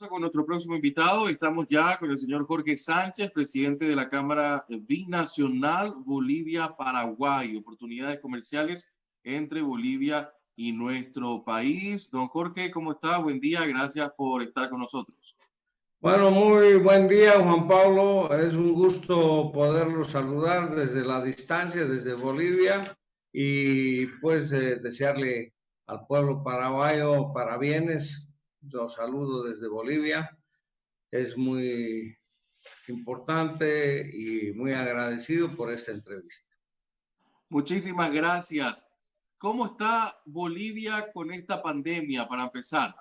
pausa con nuestro próximo invitado. Estamos ya con el señor Jorge Sánchez, presidente de la Cámara Binacional Bolivia-Paraguay. Oportunidades comerciales entre Bolivia y nuestro país. Don Jorge, ¿cómo está? Buen día. Gracias por estar con nosotros. Bueno, muy buen día, Juan Pablo. Es un gusto poderlo saludar desde la distancia, desde Bolivia, y pues desearle al pueblo paraguayo parabienes. Los saludo desde Bolivia. Es muy importante y muy agradecido por esta entrevista. Muchísimas gracias. ¿Cómo está Bolivia con esta pandemia, para empezar?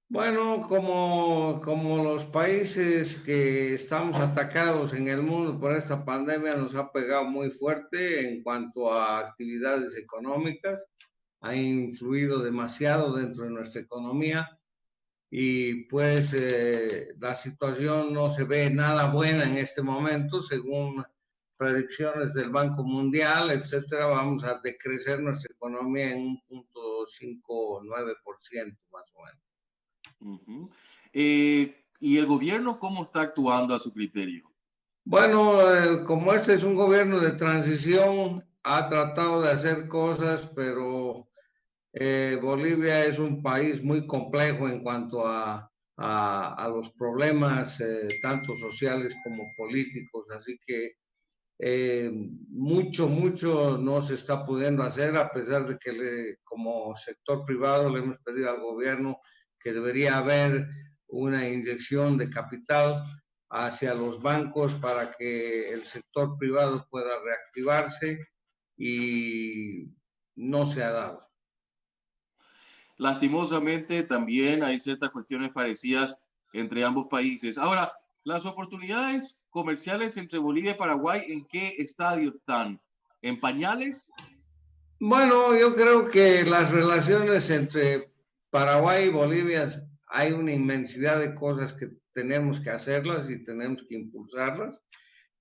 Bueno, como los países que estamos atacados en el mundo por esta pandemia, nos ha pegado muy fuerte en cuanto a actividades económicas, ha influido demasiado dentro de nuestra economía y pues la situación no se ve nada buena en este momento, según predicciones del Banco Mundial, etcétera. Vamos a decrecer nuestra economía en 1.59% más o menos. ¿Y el gobierno cómo está actuando a su criterio? Bueno, como este es un gobierno de transición, ha tratado de hacer cosas, pero Bolivia es un país muy complejo en cuanto a los problemas, tanto sociales como políticos, así que mucho no se está pudiendo hacer, a pesar de que como sector privado le hemos pedido al gobierno que debería haber una inyección de capital hacia los bancos para que el sector privado pueda reactivarse, y no se ha dado. Lastimosamente también hay ciertas cuestiones parecidas entre ambos países. Ahora, las oportunidades comerciales entre Bolivia y Paraguay, ¿en qué estadio están? ¿En pañales? Bueno, yo creo que las relaciones entre Paraguay y Bolivia, hay una inmensidad de cosas que tenemos que hacerlas y tenemos que impulsarlas.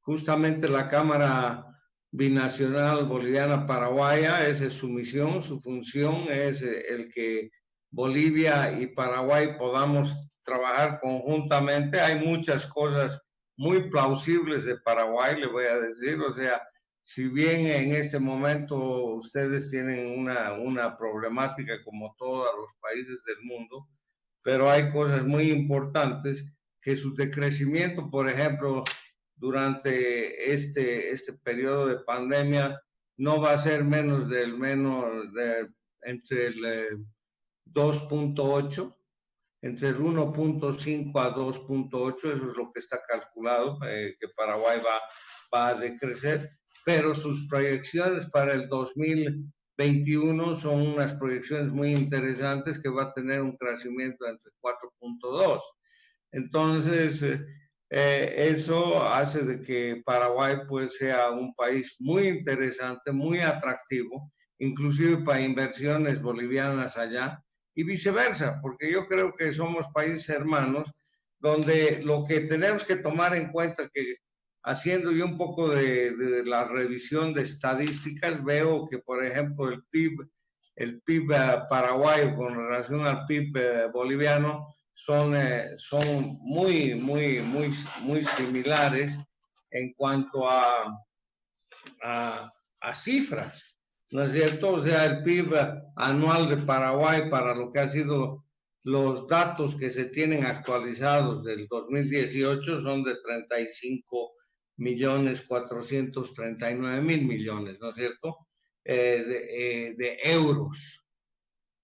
Justamente la Cámara Binacional Boliviana-Paraguaya, esa es su misión, su función es el que Bolivia y Paraguay podamos trabajar conjuntamente. Hay muchas cosas muy plausibles de Paraguay, le voy a decir, o sea, si bien en este momento ustedes tienen una problemática como todos los países del mundo, pero hay cosas muy importantes que su decrecimiento, por ejemplo, durante este periodo de pandemia, no va a ser entre el 2.8, entre el 1.5 a 2.8, eso es lo que está calculado, que Paraguay va a decrecer, pero sus proyecciones para el 2021 son unas proyecciones muy interesantes, que va a tener un crecimiento entre 4.2. Entonces, eso hace de que Paraguay pues sea un país muy interesante, muy atractivo, inclusive para inversiones bolivianas allá, y viceversa, porque yo creo que somos países hermanos, donde lo que tenemos que tomar en cuenta, que haciendo yo un poco de la revisión de estadísticas, veo que, por ejemplo, el PIB paraguayo con relación al PIB boliviano son muy similares en cuanto a cifras, ¿no es cierto? O sea, el PIB anual de Paraguay, para lo que han sido los datos que se tienen actualizados del 2018, son de 35.439.000 millones, ¿no es cierto? De euros.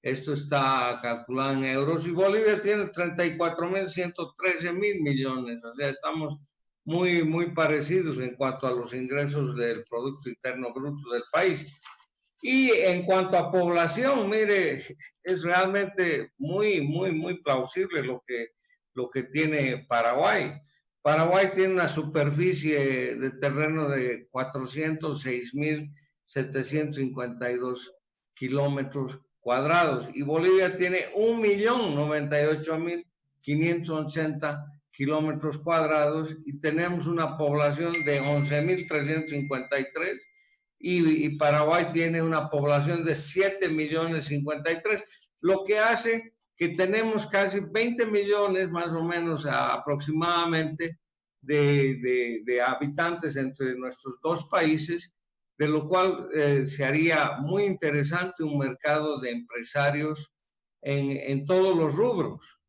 Esto está calculado en euros, y Bolivia tiene 34.113.000 millones, o sea, estamos muy parecidos en cuanto a los ingresos del Producto Interno Bruto del país. Y en cuanto a población, mire, es realmente muy plausible lo que tiene Paraguay. Paraguay tiene una superficie de terreno de 406.752 kilómetros cuadrados, y Bolivia tiene 1.098.580 kilómetros cuadrados, y tenemos una población de 11.353, y Paraguay tiene una población de 7.053.000, lo que hace que tenemos casi 20 millones más o menos aproximadamente de habitantes entre nuestros dos países, de lo cual se haría muy interesante un mercado de empresarios en todos los rubros,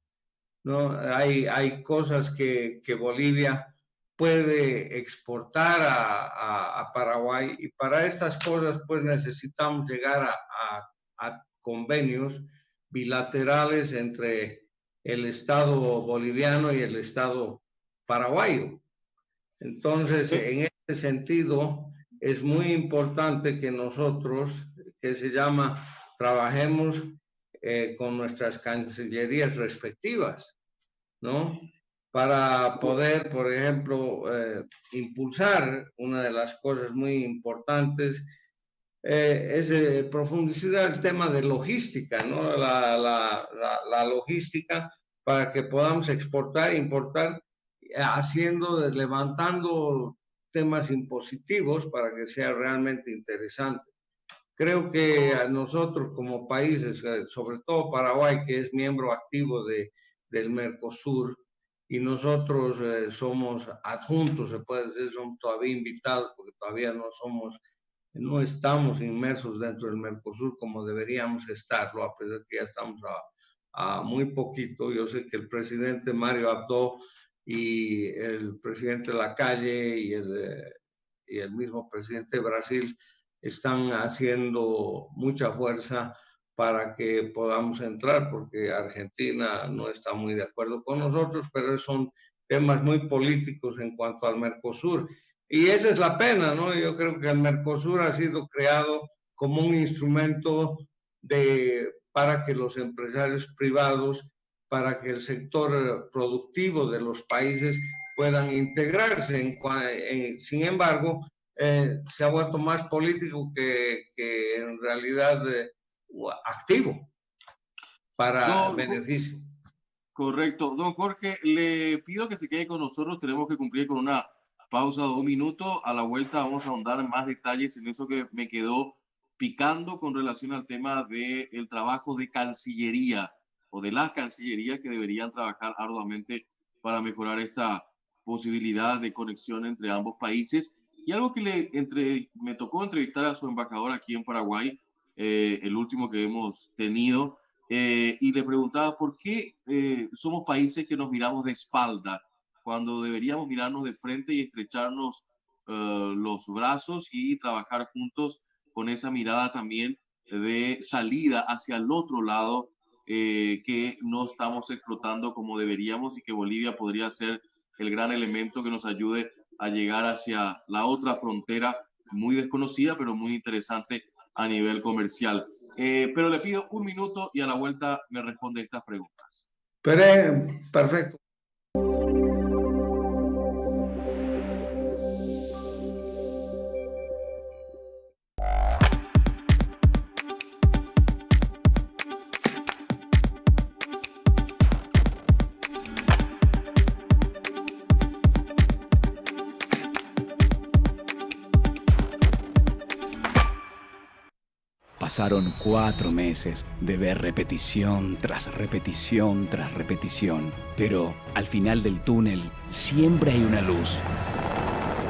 ¿no? Hay cosas que Bolivia puede exportar a Paraguay, y para estas cosas pues necesitamos llegar a convenios bilaterales entre el Estado boliviano y el Estado paraguayo. Entonces, en este sentido, es muy importante que nosotros, que se llama, trabajemos con nuestras cancillerías respectivas, ¿no? Para poder, por ejemplo, impulsar una de las cosas muy importantes es profundizar el tema de logística, ¿no? La logística para que podamos exportar e importar, levantando temas impositivos para que sea realmente interesante. Creo que a nosotros como países, sobre todo Paraguay, que es miembro activo del Mercosur, y nosotros somos adjuntos, se puede decir, somos todavía invitados porque todavía no estamos inmersos dentro del Mercosur como deberíamos estarlo, a pesar de que ya estamos a muy poquito. Yo sé que el presidente Mario Abdo y el presidente Lacalle y el mismo presidente de Brasil están haciendo mucha fuerza para que podamos entrar, porque Argentina no está muy de acuerdo con nosotros, pero son temas muy políticos en cuanto al Mercosur. Y esa es la pena, ¿no? Yo creo que el Mercosur ha sido creado como un instrumento para que los empresarios privados, para que el sector productivo de los países puedan integrarse. Sin embargo, se ha vuelto más político que en realidad activo para beneficio. Correcto. Don Jorge, le pido que se quede con nosotros. Tenemos que cumplir con una pausa de 2 minutos. A la vuelta vamos a ahondar en más detalles en eso que me quedó picando con relación al tema del trabajo de Cancillería o de las Cancillerías que deberían trabajar arduamente para mejorar esta posibilidad de conexión entre ambos países. Y algo que me tocó entrevistar a su embajador aquí en Paraguay, el último que hemos tenido, y le preguntaba por qué somos países que nos miramos de espalda cuando deberíamos mirarnos de frente y estrecharnos los brazos y trabajar juntos con esa mirada también de salida hacia el otro lado que no estamos explotando como deberíamos, y que Bolivia podría ser el gran elemento que nos ayude a llegar hacia la otra frontera muy desconocida pero muy interesante a nivel comercial. Pero le pido 1 minuto y a la vuelta me responde estas preguntas. Perfecto. Pasaron 4 meses de ver repetición tras repetición tras repetición, pero al final del túnel siempre hay una luz.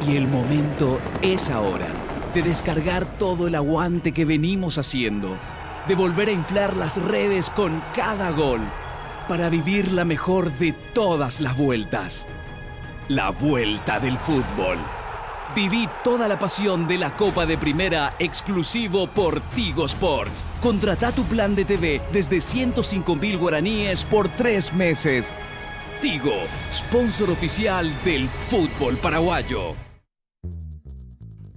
Y el momento es ahora, de descargar todo el aguante que venimos haciendo, de volver a inflar las redes con cada gol, para vivir la mejor de todas las vueltas. La vuelta del fútbol. Viví toda la pasión de la Copa de Primera exclusivo por Tigo Sports. Contratá tu plan de TV desde 105.000 guaraníes por 3 meses. Tigo, sponsor oficial del fútbol paraguayo.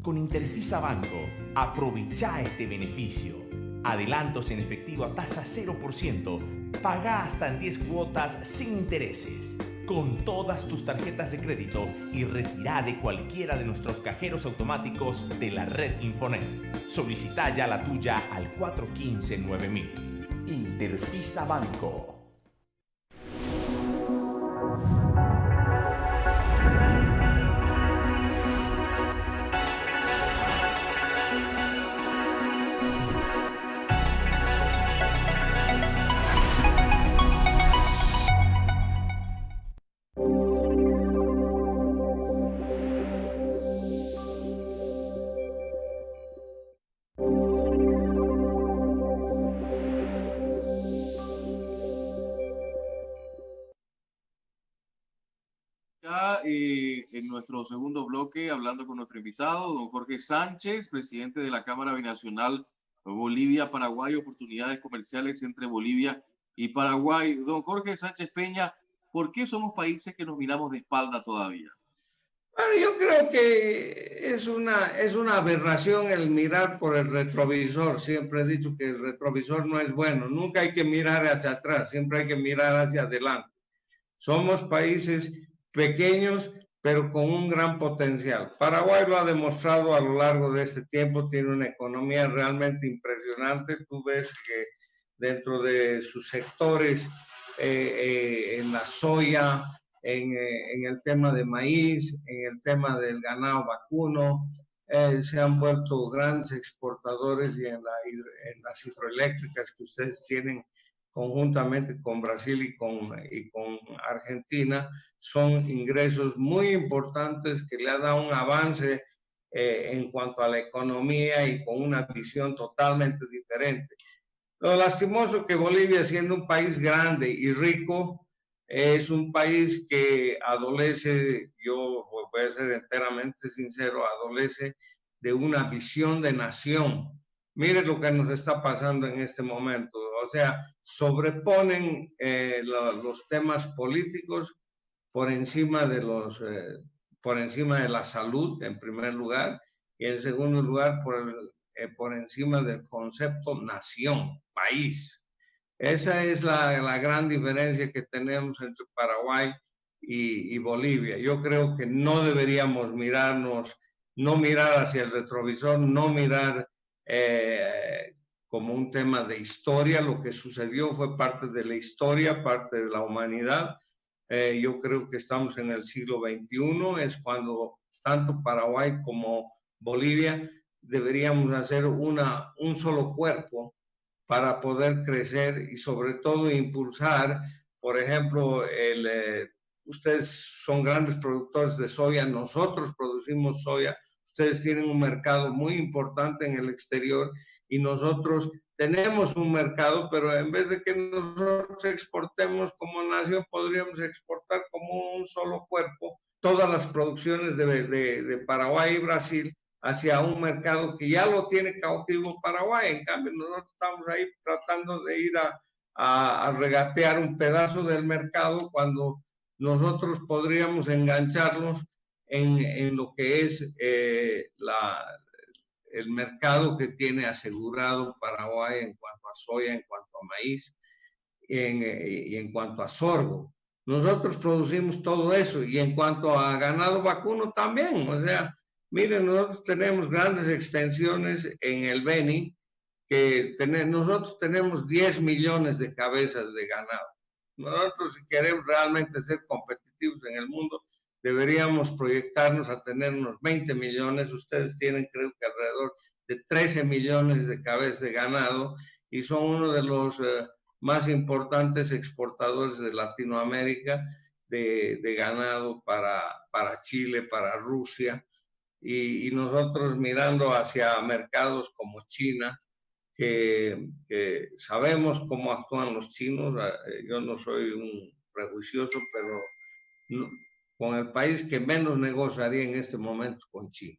Con Interfisa Banco, aprovecha este beneficio. Adelantos en efectivo a tasa 0%. Paga hasta en 10 cuotas sin intereses. Con todas tus tarjetas de crédito y retirá de cualquiera de nuestros cajeros automáticos de la red Infonet. Solicita ya la tuya al 415-9000. Interfisa Banco. nuestro segundo bloque hablando con nuestro invitado, don Jorge Sánchez, presidente de la Cámara Binacional Bolivia-Paraguay, oportunidades comerciales entre Bolivia y Paraguay. Don Jorge Sánchez Peña, ¿por qué somos países que nos miramos de espalda todavía? Bueno, yo creo que es una aberración el mirar por el retrovisor. Siempre he dicho que el retrovisor no es bueno. Nunca hay que mirar hacia atrás, siempre hay que mirar hacia adelante. Somos países pequeños, pero con un gran potencial. Paraguay lo ha demostrado a lo largo de este tiempo, tiene una economía realmente impresionante. Tú ves que dentro de sus sectores, en la soya, en el tema de maíz, en el tema del ganado vacuno, se han vuelto grandes exportadores y en las hidroeléctricas que ustedes tienen conjuntamente con Brasil y con Argentina, son ingresos muy importantes que le han dado un avance en cuanto a la economía y con una visión totalmente diferente. Lo lastimoso que Bolivia, siendo un país grande y rico, es un país que adolece, yo voy a ser enteramente sincero, adolece de una visión de nación. Mire lo que nos está pasando en este momento. O sea, sobreponen los temas políticos por encima de por encima de la salud, en primer lugar, y en segundo lugar, por encima del concepto nación, país. Esa es la gran diferencia que tenemos entre Paraguay y Bolivia. Yo creo que no deberíamos no mirar hacia el retrovisor, no mirar como un tema de historia. Lo que sucedió fue parte de la historia, parte de la humanidad. Yo creo que estamos en el siglo XXI, es cuando tanto Paraguay como Bolivia deberíamos hacer un solo cuerpo para poder crecer y sobre todo impulsar, por ejemplo, ustedes son grandes productores de soya, nosotros producimos soya, ustedes tienen un mercado muy importante en el exterior y nosotros tenemos un mercado, pero en vez de que nosotros exportemos como nación, podríamos exportar como un solo cuerpo todas las producciones de Paraguay y Brasil hacia un mercado que ya lo tiene cautivo Paraguay. En cambio, nosotros estamos ahí tratando de ir a regatear un pedazo del mercado cuando nosotros podríamos engancharnos en lo que es el mercado que tiene asegurado Paraguay en cuanto a soya, en cuanto a maíz y en cuanto a sorgo. Nosotros producimos todo eso y en cuanto a ganado vacuno también. O sea, miren, nosotros tenemos grandes extensiones en el Beni, nosotros tenemos 10 millones de cabezas de ganado. Nosotros, si queremos realmente ser competitivos en el mundo, deberíamos proyectarnos a tener unos 20 millones. Ustedes tienen, creo que alrededor de 13 millones de cabezas de ganado y son uno de los más importantes exportadores de Latinoamérica de ganado para Chile, para Rusia. Y nosotros mirando hacia mercados como China, que sabemos cómo actúan los chinos. Yo no soy un prejuicioso, pero no, con el país que menos negociaría en este momento con China.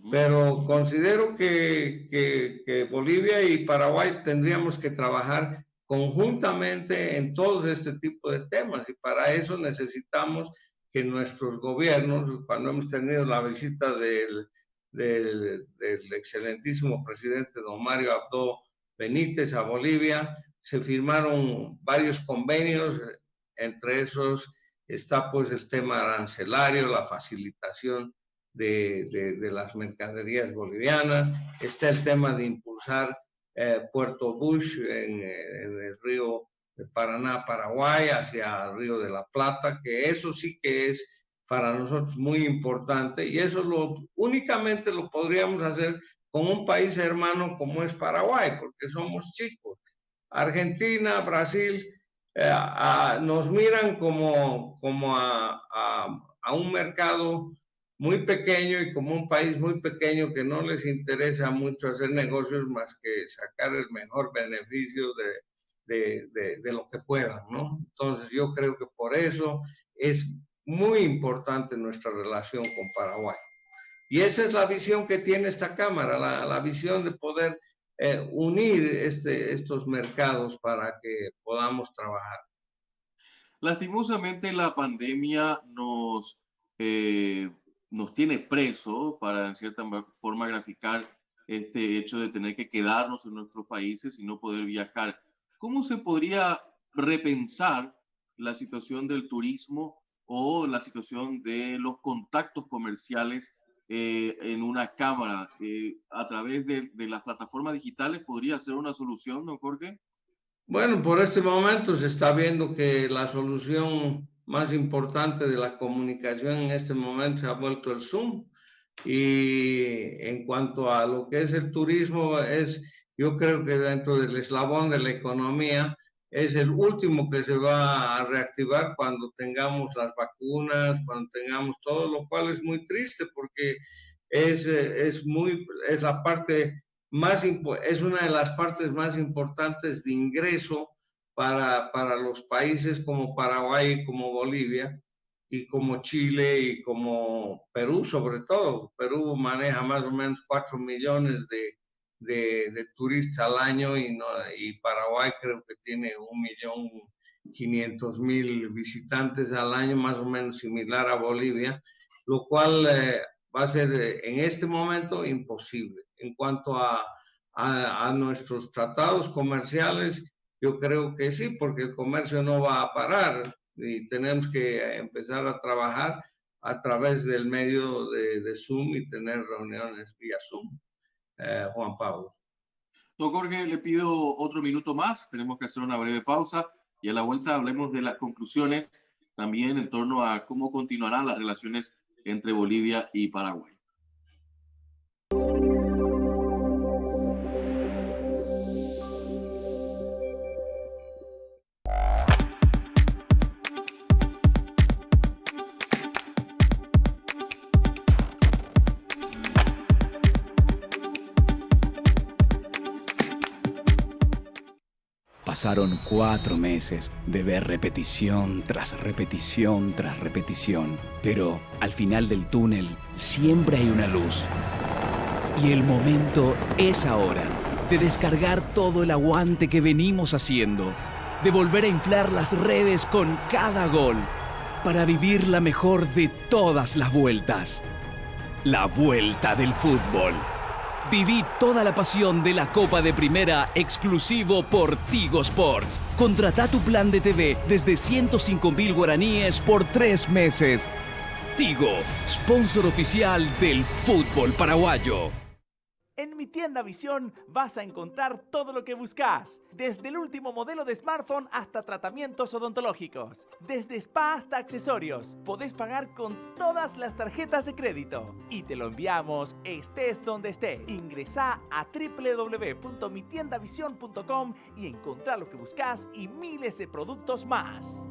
Pero considero que Bolivia y Paraguay tendríamos que trabajar conjuntamente en todos este tipo de temas y para eso necesitamos que nuestros gobiernos, cuando hemos tenido la visita del excelentísimo presidente don Mario Abdo Benítez a Bolivia, se firmaron varios convenios, entre esos está pues el tema arancelario, la facilitación de las mercaderías bolivianas, está el tema de impulsar Puerto Bush en el río de Paraná, Paraguay, hacia el río de la Plata, que eso sí que es para nosotros muy importante y eso únicamente lo podríamos hacer con un país hermano como es Paraguay, porque somos chicos. Argentina, Brasil, nos miran como a un mercado muy pequeño y como un país muy pequeño que no les interesa mucho hacer negocios más que sacar el mejor beneficio de lo que puedan, ¿no? Entonces yo creo que por eso es muy importante nuestra relación con Paraguay. Y esa es la visión que tiene esta Cámara, la visión de poder unir estos mercados para que podamos trabajar. Lastimosamente la pandemia nos tiene presos, para en cierta forma graficar este hecho de tener que quedarnos en nuestros países y no poder viajar. ¿Cómo se podría repensar la situación del turismo o la situación de los contactos comerciales en una cámara? ¿A través de las plataformas digitales podría ser una solución, don Jorge? Bueno, por este momento se está viendo que la solución más importante de la comunicación en este momento se ha vuelto el Zoom. Y en cuanto a lo que es el turismo, yo creo que dentro del eslabón de la economía es el último que se va a reactivar cuando tengamos las vacunas, cuando tengamos todo, lo cual es muy triste porque es la parte es una de las partes más importantes de ingreso para los países como Paraguay, como Bolivia, y como Chile y como Perú, sobre todo. Perú maneja más o menos 4 millones de turistas al año y Paraguay creo que tiene 1.500.000 visitantes al año, más o menos similar a Bolivia, lo cual va a ser en este momento imposible. En cuanto a nuestros tratados comerciales, yo creo que sí, porque el comercio no va a parar y tenemos que empezar a trabajar a través del medio de Zoom y tener reuniones vía Zoom. Juan Pablo. Don Jorge, le pido otro minuto más. Tenemos que hacer una breve pausa y a la vuelta hablemos de las conclusiones también en torno a cómo continuarán las relaciones entre Bolivia y Paraguay. Pasaron 4 meses de ver repetición tras repetición tras repetición, pero al final del túnel siempre hay una luz. Y el momento es ahora de descargar todo el aguante que venimos haciendo, de volver a inflar las redes con cada gol, para vivir la mejor de todas las vueltas. La vuelta del fútbol. Viví toda la pasión de la Copa de Primera exclusivo por Tigo Sports. Contrata tu plan de TV desde 105.000 guaraníes por 3 meses. Tigo, sponsor oficial del fútbol paraguayo. En mi tienda Visión vas a encontrar todo lo que buscas, desde el último modelo de smartphone hasta tratamientos odontológicos, desde spa hasta accesorios. Podés pagar con todas las tarjetas de crédito y te lo enviamos estés donde estés. Ingresá a www.mitiendavision.com y encontrá lo que buscas y miles de productos más.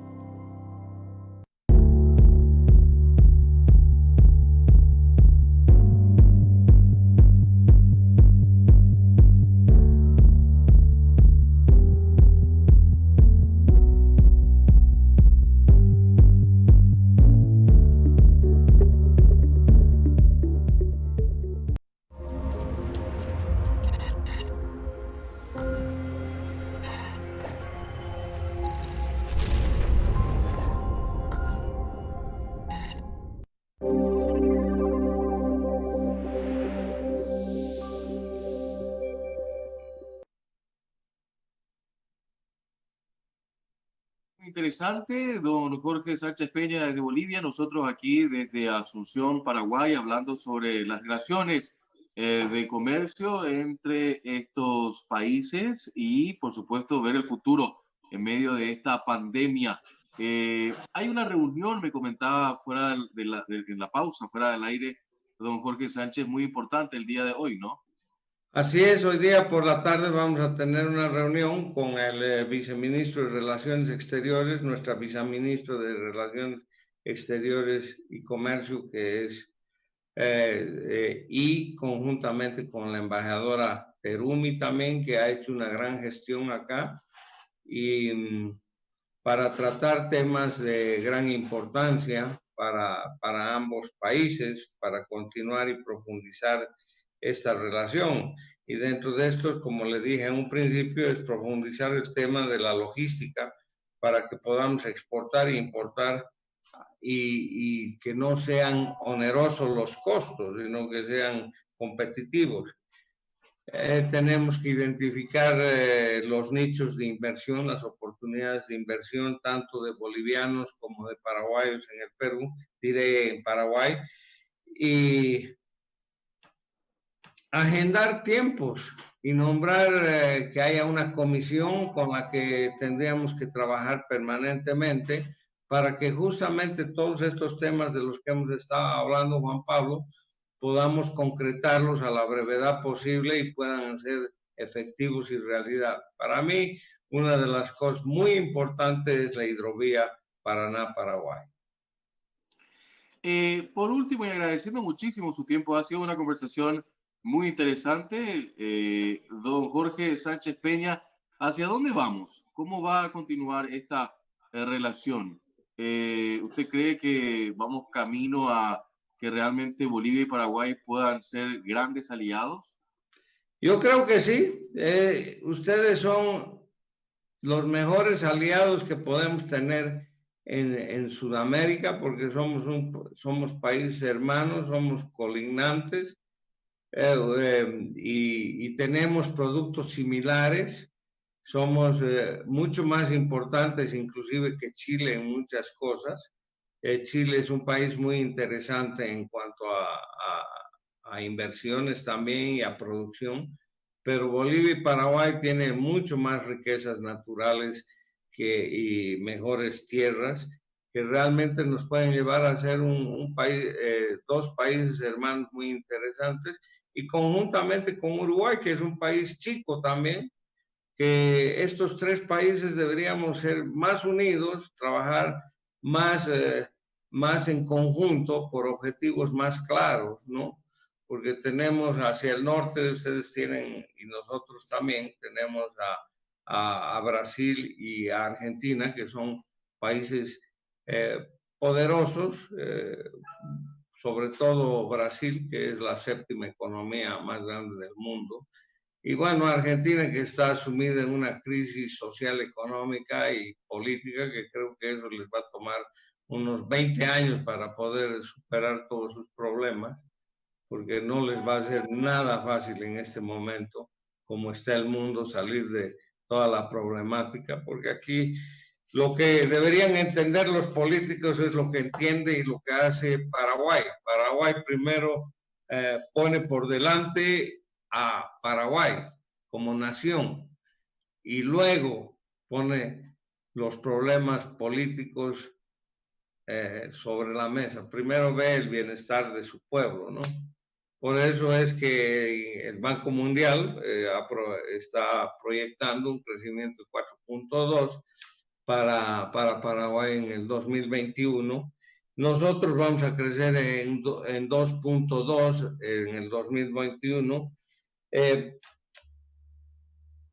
Interesante, don Jorge Sánchez Peña desde Bolivia, nosotros aquí desde Asunción, Paraguay, hablando sobre las relaciones de comercio entre estos países y, por supuesto, ver el futuro en medio de esta pandemia. Hay una reunión, me comentaba fuera en la pausa, fuera del aire, don Jorge Sánchez, muy importante el día de hoy, ¿no? Así es, hoy día por la tarde vamos a tener una reunión con el viceministro de Relaciones Exteriores, nuestra viceministra de Relaciones Exteriores y Comercio, que es, y conjuntamente con la embajadora Terumi también, que ha hecho una gran gestión acá, y para tratar temas de gran importancia para ambos países, para continuar y profundizar esta relación. Y dentro de esto, como le dije en un principio, es profundizar el tema de la logística para que podamos exportar e importar y que no sean onerosos los costos, sino que sean competitivos. Tenemos que identificar los nichos de inversión, las oportunidades de inversión, tanto de bolivianos como de paraguayos en el Perú, diré en Paraguay, y agendar tiempos y nombrar que haya una comisión con la que tendríamos que trabajar permanentemente para que justamente todos estos temas de los que hemos estado hablando, Juan Pablo, podamos concretarlos a la brevedad posible y puedan ser efectivos y realidad. Para mí, una de las cosas muy importantes es la hidrovía Paraná-Paraguay. Por último, y agradeciendo muchísimo su tiempo, ha sido una conversación muy interesante. Don Jorge Sánchez Peña, ¿hacia dónde vamos? ¿Cómo va a continuar esta relación? ¿Usted cree que vamos camino a que realmente Bolivia y Paraguay puedan ser grandes aliados? Yo creo que sí. Ustedes son los mejores aliados que podemos tener en Sudamérica, porque somos países hermanos, somos colindantes y tenemos productos similares. Somos mucho más importantes inclusive que Chile en muchas cosas. Chile es un país muy interesante en cuanto a inversiones también y a producción, pero Bolivia y Paraguay tienen mucho más riquezas naturales y mejores tierras que realmente nos pueden llevar a ser un país, dos países hermanos muy interesantes, y conjuntamente con Uruguay, que es un país chico también, que estos tres países deberíamos ser más unidos, trabajar más, más en conjunto por objetivos más claros, ¿no? Porque tenemos hacia el norte, ustedes tienen, y nosotros también, tenemos a Brasil y a Argentina, que son países poderosos, sobre todo Brasil, que es la séptima economía más grande del mundo. Y bueno, Argentina, que está sumida en una crisis social, económica y política, que creo que eso les va a tomar unos 20 años para poder superar todos sus problemas, porque no les va a ser nada fácil en este momento, como está el mundo, salir de toda la problemática, porque aquí lo que deberían entender los políticos es lo que entiende y lo que hace Paraguay. Paraguay primero pone por delante a Paraguay como nación y luego pone los problemas políticos sobre la mesa. Primero ve el bienestar de su pueblo, ¿no? Por eso es que el Banco Mundial está proyectando un crecimiento de 4.2 para Paraguay en el 2021. Nosotros vamos a crecer en 2.2 en el 2021.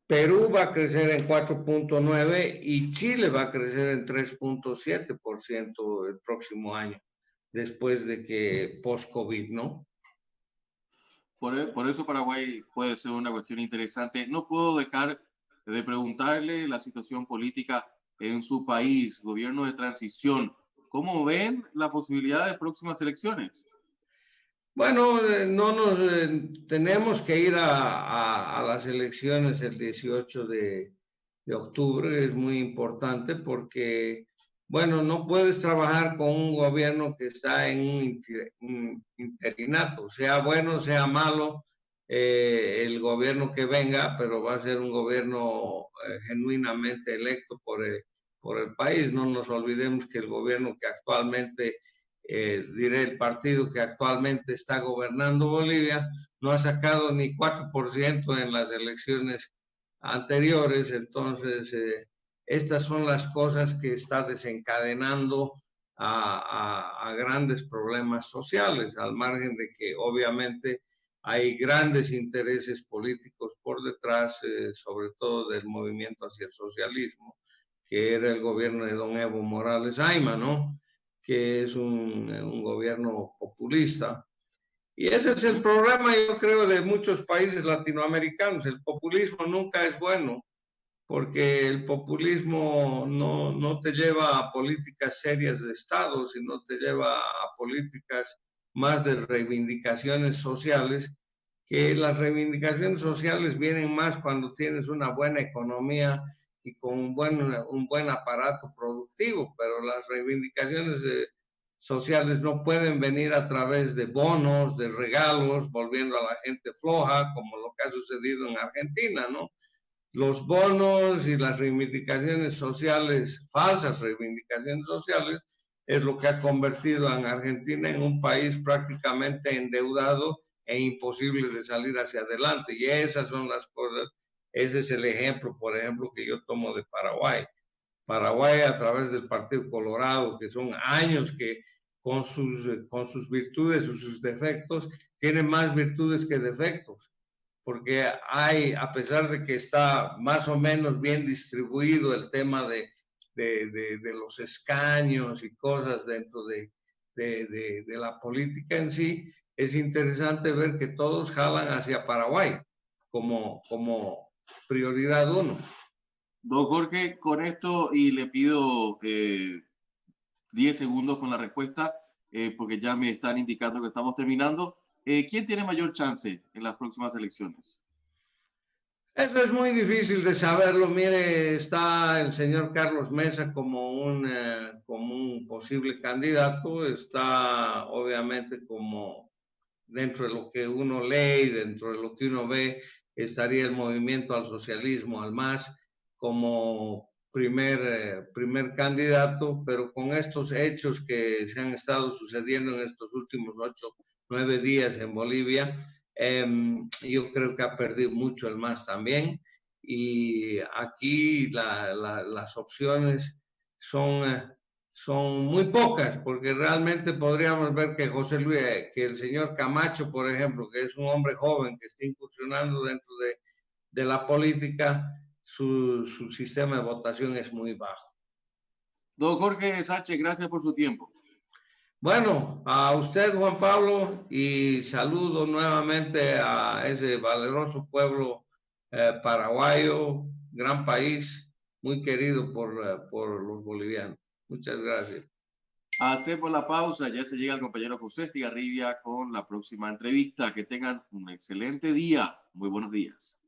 Perú va a crecer en 4.9 y Chile va a crecer en 3.7% el próximo año, después de que post-COVID, ¿no? Por eso Paraguay puede ser una cuestión interesante. No puedo dejar de preguntarle la situación política en su país, gobierno de transición. ¿Cómo ven la posibilidad de próximas elecciones? Bueno, no nos tenemos que ir a las elecciones el 18 de octubre, es muy importante porque, bueno, no puedes trabajar con un gobierno que está en un interinato, sea bueno, sea malo, el gobierno que venga, pero va a ser un gobierno genuinamente electo por el país. No nos olvidemos que el gobierno que actualmente diré, el partido que actualmente está gobernando Bolivia, no ha sacado ni 4% en las elecciones anteriores. Entonces, estas son las cosas que está desencadenando a grandes problemas sociales, al margen de que obviamente hay grandes intereses políticos por detrás, sobre todo del movimiento hacia el socialismo, que era el gobierno de don Evo Morales Ayma, ¿no? que es un gobierno populista. Y ese es el problema, yo creo, de muchos países latinoamericanos. El populismo nunca es bueno, porque el populismo no te lleva a políticas serias de Estado, sino te lleva a políticas más de reivindicaciones sociales, que las reivindicaciones sociales vienen más cuando tienes una buena economía y con un buen aparato productivo, pero las reivindicaciones sociales no pueden venir a través de bonos, de regalos, volviendo a la gente floja, como lo que ha sucedido en Argentina, ¿no? Los bonos y las reivindicaciones sociales, falsas reivindicaciones sociales, es lo que ha convertido a Argentina en un país prácticamente endeudado e imposible de salir hacia adelante. Y esas son las cosas, ese es el ejemplo, por ejemplo, que yo tomo de Paraguay. Paraguay a través del Partido Colorado, que son años que con sus virtudes y sus defectos, tiene más virtudes que defectos, porque hay, a pesar de que está más o menos bien distribuido el tema de los escaños y cosas dentro de la política en sí, es interesante ver que todos jalan hacia Paraguay como prioridad uno. Don Jorge, con esto, y le pido 10 segundos con la respuesta, porque ya me están indicando que estamos terminando. ¿Quién tiene mayor chance en las próximas elecciones? Eso es muy difícil de saberlo. Mire, está el señor Carlos Mesa como un posible candidato. Está obviamente como dentro de lo que uno lee y dentro de lo que uno ve, estaría el Movimiento al Socialismo, al MAS, como primer candidato, pero con estos hechos que se han estado sucediendo en estos últimos 8, 9 días en Bolivia, yo creo que ha perdido mucho el MAS también, y aquí las opciones son muy pocas, porque realmente podríamos ver que José Luis, que el señor Camacho, por ejemplo, que es un hombre joven que está incursionando dentro de la política, su sistema de votación es muy bajo. Don Jorge Sánchez, gracias por su tiempo. Bueno, a usted, Juan Pablo, y saludo nuevamente a ese valeroso pueblo paraguayo, gran país, muy querido por los bolivianos. Muchas gracias. Hacemos la pausa, ya se llega el compañero José Estigarribia con la próxima entrevista. Que tengan un excelente día. Muy buenos días.